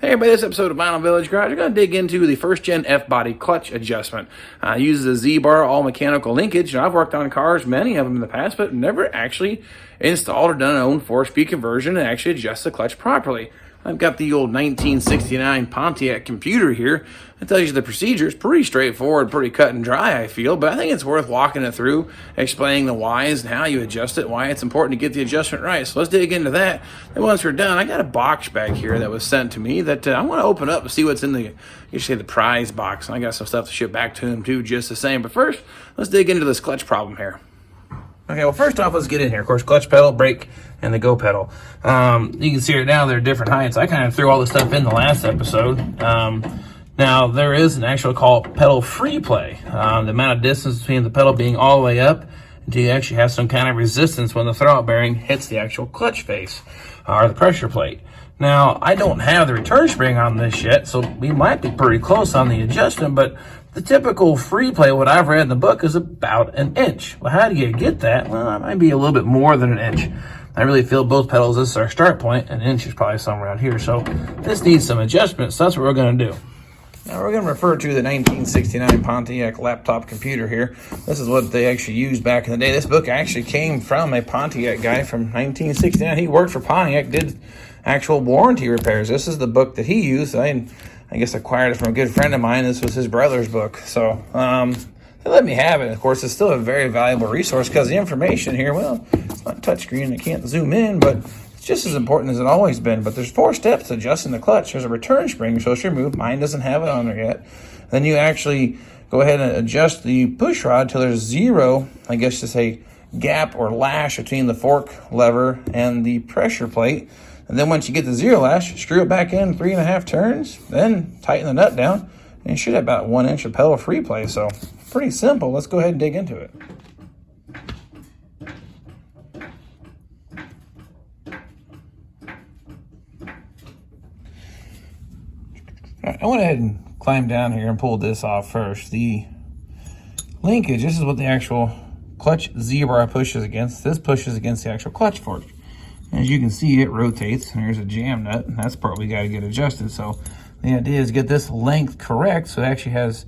Hey everybody, this episode of Vinyl Village Garage, we're going to dig into the first gen F-body clutch adjustment. It uses a Zbar all mechanical linkage. I've worked on cars, many of them in the past, but never actually installed or done an own 4-speed conversion and actually adjust the clutch properly. I've got the old 1969 Pontiac computer here. It tells you the procedure. It's pretty straightforward, pretty cut and dry, I feel, but I think it's worth walking it through, explaining the whys and how you adjust it, why it's important to get the adjustment right. So let's dig into that. And once we're done, I got a box back here that was sent to me that I want to open up and see what's in the, you say, the prize box. And I got some stuff to ship back to him too, just the same. But first, let's dig into this clutch problem here. Okay, well, first off, let's get in here. Of course, clutch pedal, brake, and the go pedal. You can see right now they're different heights. I kind of threw all this stuff in the last episode. Now, there is an actual called pedal free play. The amount of distance between the pedal being all the way up until you actually have some kind of resistance when the throwout bearing hits the actual clutch face or the pressure plate. Now, I don't have the return spring on this yet, so we might be pretty close on the adjustment, but the typical free play, what I've read in the book, is about an inch. Well, how do you get that? Well, it might be a little bit more than an inch. I really feel both pedals, this is our start point, an inch is probably somewhere around here, so this needs some adjustment, so that's what we're going to do. Now we're going to refer to the 1969 Pontiac laptop computer here. This is what they actually used back in the day. This book actually came from a Pontiac guy from 1969. He worked for Pontiac, did actual warranty repairs. This is the book that he used. I guess acquired it from a good friend of mine. This was his brother's book. So they let me have it. Of course, it's still a very valuable resource because the information here, well, it's not touchscreen. I can't zoom in, but it's just as important as it's always been. But there's 4 steps to adjusting the clutch. There's a return spring, so it's removed. Mine doesn't have it on there yet. Then you actually go ahead and adjust the push rod till there's 0, I guess to say, gap or lash between the fork lever and the pressure plate. And then once you get the 0 lash, screw it back in 3.5 turns, then tighten the nut down, and you should have about 1 inch of pedal free play. So pretty simple. Let's go ahead and dig into it. All right, I went ahead and climbed down here and pulled this off first. The linkage, this is what the actual clutch Z-bar pushes against. This pushes against the actual clutch fork. As you can see, it rotates, and there's a jam nut, and that's the part we got to get adjusted. So the idea is get this length correct so it actually has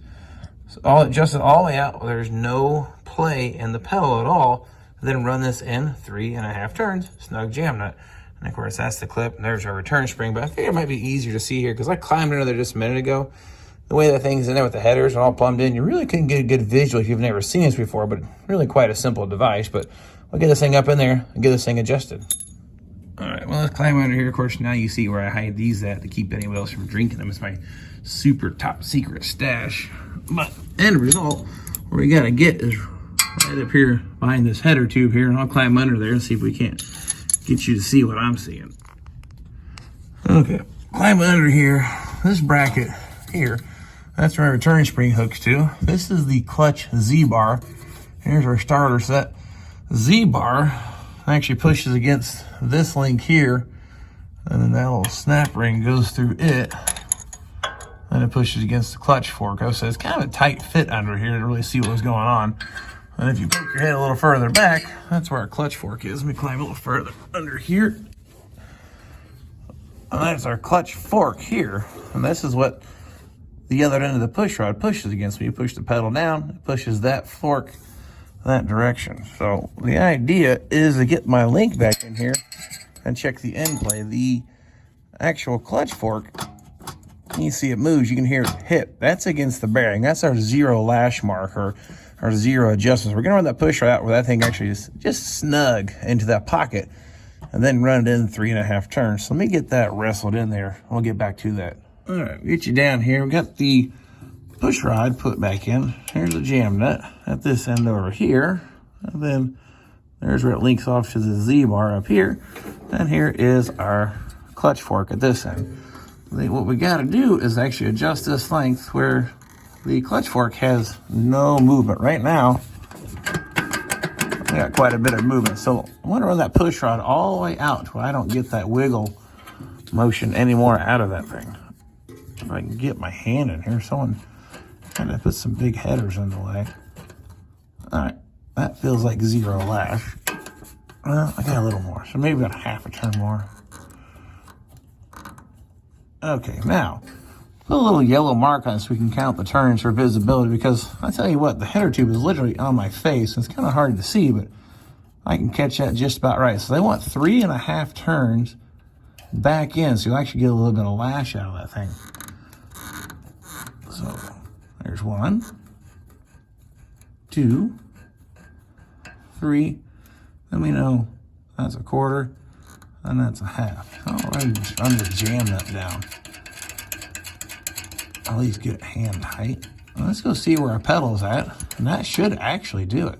all adjusted all the way out. There's no play in the pedal at all. And then run this in 3.5 turns, snug jam nut. And of course, that's the clip, and there's our return spring. But I figure it might be easier to see here because I climbed under there just a minute ago. The way that thing's in there with the headers and all plumbed in, you really couldn't get a good visual if you've never seen this before, but really quite a simple device. But we'll get this thing up in there and get this thing adjusted. All right, well, let's climb under here. Of course, now you see where I hide these at to keep anyone else from drinking them. It's my super top secret stash. But end result, where we got to get is right up here behind this header tube here, and I'll climb under there and see if we can't get you to see what I'm seeing. Okay, climb under here. This bracket here, that's where our return spring hooks to. This is the clutch Z-bar. Here's our starter set. Z-bar actually pushes against this link here, and then that little snap ring goes through it, and it pushes against the clutch fork. So it's kind of a tight fit under here to really see what's going on. And if you poke your head a little further back, that's where our clutch fork is. Let me climb a little further under here. And that's our clutch fork here, and this is what the other end of the push rod pushes against. When you push the pedal down, it pushes that fork that direction. So the idea is to get my link back in here and check the end play. The actual clutch fork, you see it moves, you can hear it hit. That's against the bearing. That's our 0 lash mark or our 0 adjustments. We're gonna run that push right out where that thing actually is just snug into that pocket and then run it in 3.5 turns. So let me get that wrestled in there. We'll get back to that. All right, get you down here. We got the push rod put back in. Here's the jam nut at this end over here. And then there's where it links off to the Z-bar up here. And here is our clutch fork at this end. What we got to do is actually adjust this length where the clutch fork has no movement. Right now, we got quite a bit of movement. So I want to run that push rod all the way out to where I don't get that wiggle motion anymore out of that thing. If I can get my hand in here, someone kind of put some big headers in the way. All right, that feels like 0 lash. Well, I got a little more, so maybe about 1/2 turn more. Okay, now, put a little yellow mark on it so we can count the turns for visibility, because I tell you what, the header tube is literally on my face. It's kind of hard to see, but I can catch that just about right. So they want 3.5 turns back in, so you'll actually get a little bit of lash out of that thing. So there's 1, 2, 3. Let me know that's a 1/4 and that's a 1/2. Alright, I'm just jam that down. At least get it hand height. Well, let's go see where our pedal's at, and that should actually do it.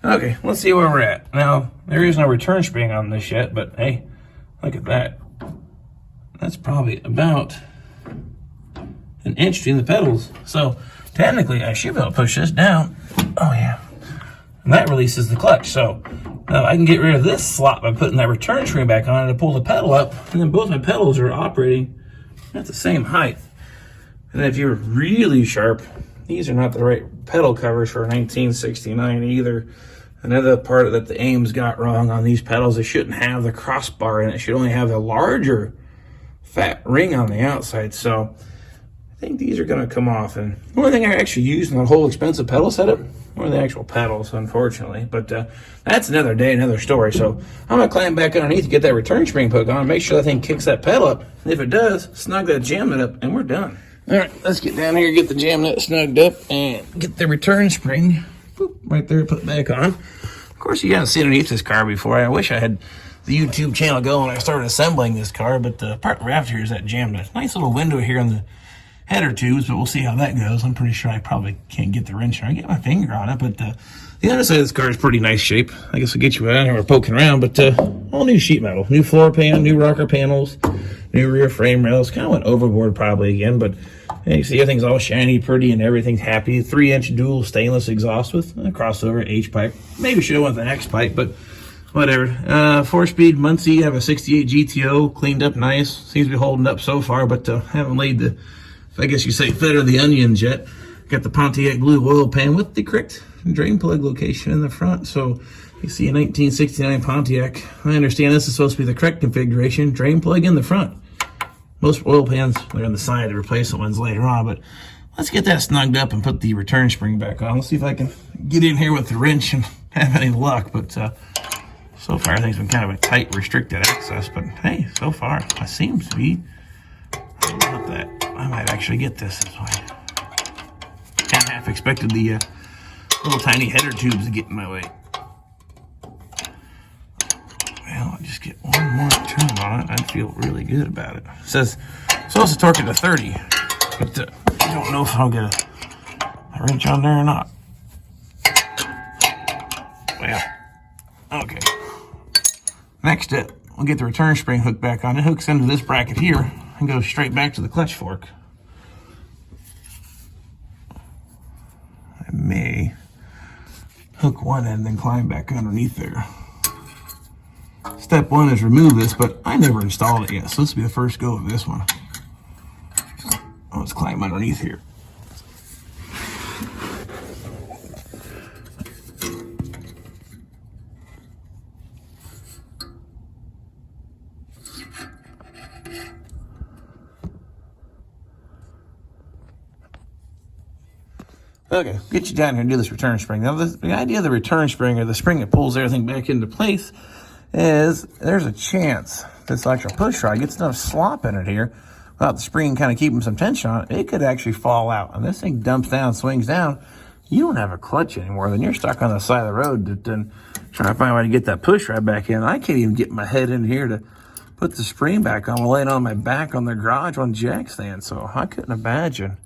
Okay, let's see where we're at. Now, there is no return spring on this yet, but hey, look at that. That's probably about an inch between the pedals. So technically, I should be able to push this down. Oh yeah. And that releases the clutch. So now I can get rid of this slot by putting that return spring back on to pull the pedal up, and then both my pedals are operating at the same height. And if you're really sharp, these are not the right pedal covers for 1969 either. Another part that the Ames got wrong on these pedals, they shouldn't have the crossbar in it. It should only have the larger fat ring on the outside. So I think these are going to come off. And the only thing I actually used in the whole expensive pedal setup were the actual pedals, unfortunately. But that's another day, another story. So I'm going to climb back underneath to get that return spring put on and make sure that thing kicks that pedal up. And if it does, snug that jam nut up, and we're done. All right, let's get down here, get the jam nut snugged up, and get the return spring right there, put it back on. Of course, you haven't seen underneath this car before. I wish I had the YouTube channel going when I started assembling this car, but the part we're after here is that jam nut. Nice little window here on the header tubes, but we'll see how that goes. I'm pretty sure I probably can't get the wrench. I get my finger on it, but the underside of this car is pretty nice shape. I guess I'll get you out here. We're poking around, but all new sheet metal, new floor pan, new rocker panels, new rear frame rails. Kind of went overboard probably again, but you see everything's all shiny, pretty, and everything's happy. 3-inch dual stainless exhaust with a crossover H-pipe. Maybe should have went with an X-pipe, but whatever. 4-speed Muncie. I have a 68 GTO, cleaned up nice. Seems to be holding up so far, but haven't laid the, I guess you say, feather the onions yet. Got the Pontiac blue oil pan with the correct drain plug location in the front. So you see a 1969 Pontiac. I understand this is supposed to be the correct configuration. Drain plug in the front. Most oil pans are on the side to replace the ones later on, but let's get that snugged up and put the return spring back on. Let's see if I can get in here with the wrench and have any luck, but so far everything's been kind of a tight, restricted access, but hey, so far it seems to be about that. I might actually get this way. Kind of half expected the little tiny header tubes to get in my way. Well, I'll just get one more turn on it. I'd feel really good about it. It says it's supposed to torque it to 30, but I don't know if I'll get a wrench on there or not. Well, okay. Next step, we'll get the return spring hooked back on. It hooks into this bracket here and goes straight back to the clutch fork. I may hook one end and then climb back underneath there. Step one is remove this, but I never installed it yet, so this will be the first go of this one. Let's climb underneath here. Okay, get you down here and do this return spring. Now, the idea of the return spring, or the spring that pulls everything back into place, is there's a chance this electric push rod gets enough slop in it here without the spring kind of keeping some tension on it, it could actually fall out. And this thing dumps down, swings down, you don't have a clutch anymore. Then you're stuck on the side of the road then trying to find a way to get that push rod back in. I can't even get my head in here to put the spring back on. I'm laying on my back on the garage on jack stand, so I couldn't imagine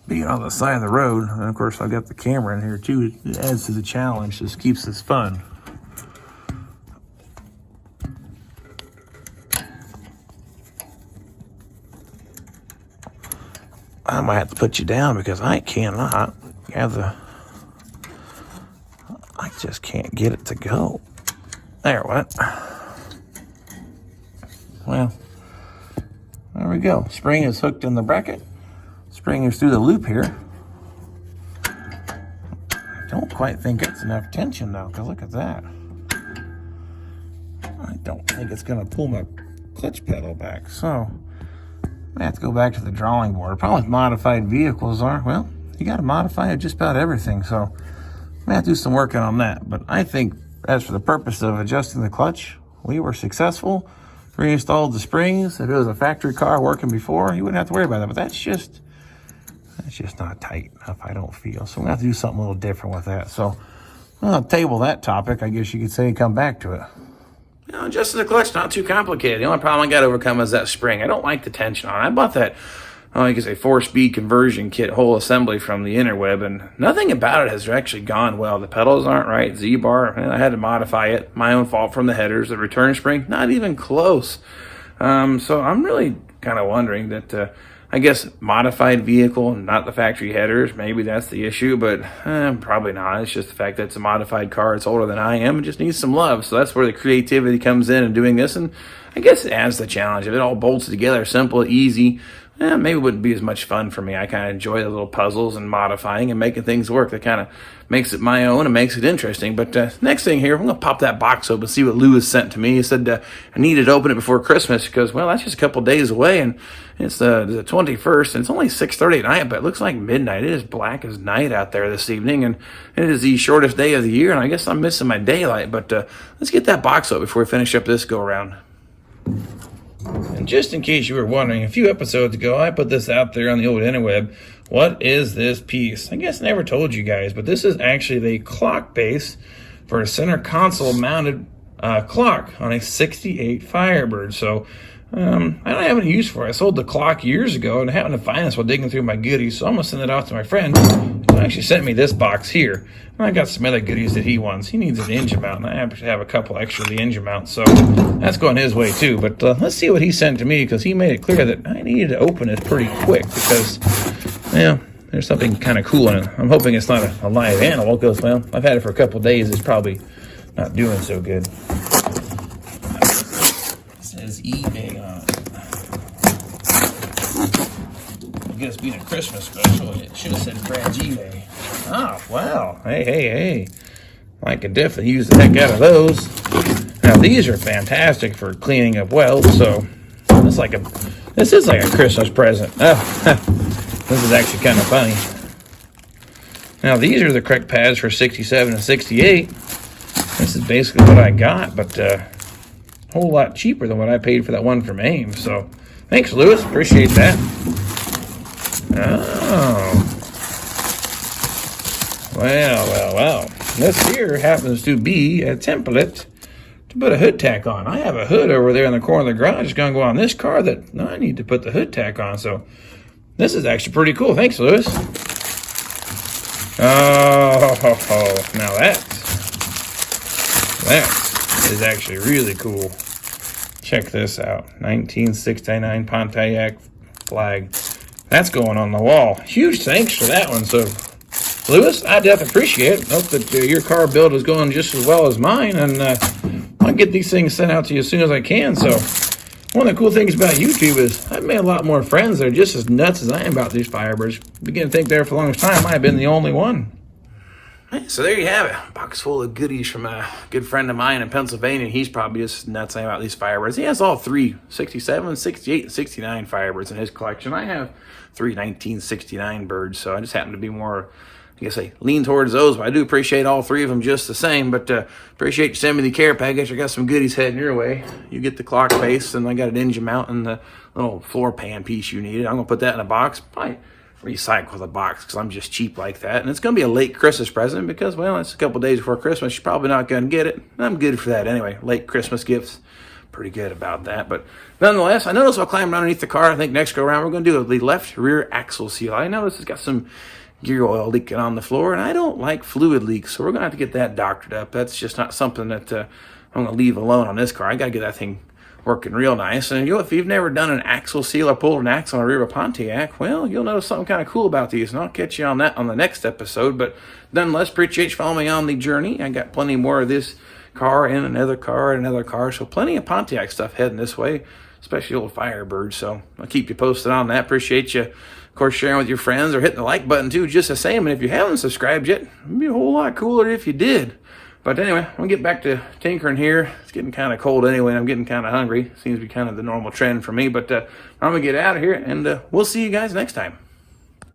being on the side of the road. And of course, I've got the camera in here too. It adds to the challenge, just keeps this fun. I might have to put you down because I cannot have the, I just can't get it to go. There, what? Well, there we go. Spring is hooked in the bracket. Spring is through the loop here. I don't quite think it's enough tension though, because look at that. I don't think it's going to pull my clutch pedal back. So I have to go back to the drawing board. Problem with modified vehicles are, well, you got to modify just about everything. So I have to do some working on that. But I think as for the purpose of adjusting the clutch, we were successful. Reinstalled the springs. If it was a factory car working before, you wouldn't have to worry about that. But that's just not tight enough, I don't feel. So we're going to have to do something a little different with that. So I'll table that topic, I guess you could say, and come back to it. You know, adjusting the clutch, not too complicated. The only problem I got to overcome is that spring. I don't like the tension on it. I bought that, I guess, a 4-speed conversion kit whole assembly from the interweb, and nothing about it has actually gone well. The pedals aren't right. Zbar, I had to modify it. My own fault from the headers. The return spring, not even close. So I'm really kind of wondering that, I guess, modified vehicle, not the factory headers. Maybe that's the issue, but probably not. It's just the fact that it's a modified car. It's older than I am. It just needs some love. So that's where the creativity comes in and doing this. And I guess it adds the challenge. If it all bolts together, simple, easy, maybe it wouldn't be as much fun for me. I kind of enjoy the little puzzles and modifying and making things work. That kind of makes it my own and makes it interesting. But next thing here, I'm going to pop that box open, see what Lewis sent to me. He said I needed to open it before Christmas because, well, that's just a couple days away, and it's the 21st, and it's only 6:30 at night, but it looks like midnight. It is black as night out there this evening, and it is the shortest day of the year, and I guess I'm missing my daylight. But let's get that box open before we finish up this go-around. And just in case you were wondering, a few episodes ago, I put this out there on the old interweb. What is this piece? I guess I never told you guys, but this is actually the clock base for a center console mounted clock on a 68 Firebird. So I don't have any use for it. I sold the clock years ago and I happened to find this while digging through my goodies. So I'm going to send it off to my friend who actually sent me this box here. And I got some other goodies that he wants. He needs an engine mount, and I actually have a couple extra of the engine mounts. So that's going his way too. But let's see what he sent to me, because he made it clear that I needed to open it pretty quick because, yeah, there's something kind of cool in it. I'm hoping it's not a live animal because, well, I've had it for a couple of days. It's probably not doing so good. It says eBay on it. I guess being a Christmas special, it should have said Brad's eBay. Oh, wow. Hey. I could definitely use the heck out of those. Now, these are fantastic for cleaning up welds, so this is like a Christmas present. Oh, this is actually kind of funny. Now, these are the correct pads for 67 and 68. This is basically what I got, but a whole lot cheaper than what I paid for that one from AIM. So, thanks, Lewis. Appreciate that. Oh. Well. This here happens to be a template to put a hood tack on. I have a hood over there in the corner of the garage. It's going to go on this car that I need to put the hood tack on. So this is actually pretty cool. Thanks, Lewis. Oh, now that is actually really cool. Check this out. 1969 Pontiac flag. That's going on the wall. Huge thanks for that one. So, Lewis, I definitely appreciate it. Hope that your car build is going just as well as mine, and I'll get these things sent out to you as soon as I can. So, one of the cool things about YouTube is I've made a lot more friends that are just as nuts as I am about these Firebirds. Begin to think there for the longest time I've been the only one. Hey, so there you have it. A box full of goodies from a good friend of mine in Pennsylvania. He's probably just nuts about these Firebirds. He has all three, 67, 68, and 69 Firebirds in his collection. I have three 1969 birds, so I just happen to be more, I guess I lean towards those, but I do appreciate all three of them just the same. But appreciate you sending me the care package. I got some goodies heading your way. You get the clock face, and I got an engine mount and the little floor pan piece you needed. I'm going to put that in a box. Probably recycle the box because I'm just cheap like that. And it's going to be a late Christmas present because, well, it's a couple days before Christmas. You're probably not going to get it. I'm good for that anyway. Late Christmas gifts. Pretty good about that. But nonetheless, I noticed while climbing underneath the car, I think next go around we're going to do the left rear axle seal. I noticed it's got some gear oil leaking on the floor, and I don't like fluid leaks, so we're going to have to get that doctored up. That's just not something that I'm going to leave alone on this car. I got to get that thing working real nice. And if you've never done an axle seal or pulled an axle on a rear of a Pontiac, well, you'll notice something kind of cool about these, and I'll catch you on that on the next episode. But nonetheless, appreciate you following me on the journey. I got plenty more of this car and another car and another car, so plenty of Pontiac stuff heading this way, especially old Firebird. So I'll keep you posted on that. Appreciate you, of course, sharing with your friends or hitting the like button too, just the same. And if you haven't subscribed yet, it'd be a whole lot cooler if you did. But anyway, I'm going to get back to tinkering here. It's getting kind of cold anyway, and I'm getting kind of hungry. Seems to be kind of the normal trend for me. But I'm going to get out of here, and we'll see you guys next time.